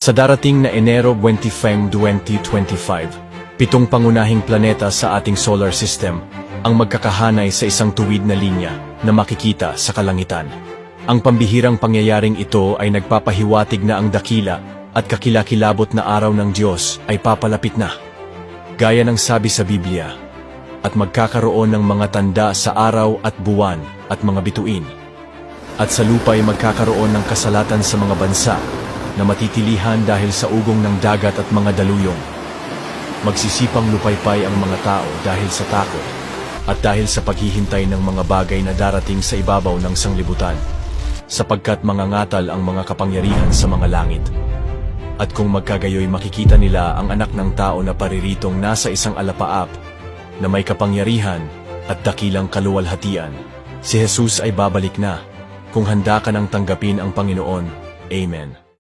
Sa darating na Enero 25, 2025, 7 pangunahing planeta sa ating solar system ang magkakahanay sa isang tuwid na linya na makikita sa kalangitan. Ang pambihirang pangyayaring ito ay nagpapahiwatig na ang dakila at kakilakilabot na araw ng Diyos ay papalapit na. Gaya ng sabi sa Biblia, at magkakaroon ng mga tanda sa araw at buwan at mga bituin. At sa lupa ay magkakaroon ng kasalatan sa mga bansa na matitilihan dahil sa ugong ng dagat at mga daluyong. Magsisipang lupaypay ang mga tao dahil sa takot at dahil sa paghihintay ng mga bagay na darating sa ibabaw ng sanglibutan, sapagkat mangangatal ang mga kapangyarihan sa mga langit. At kung magkagayoy makikita nila ang anak ng tao na pariritong nasa isang alapaap na may kapangyarihan at dakilang kaluwalhatian. Si Jesus ay babalik na, kung handa ka nang tanggapin ang Panginoon. Amen.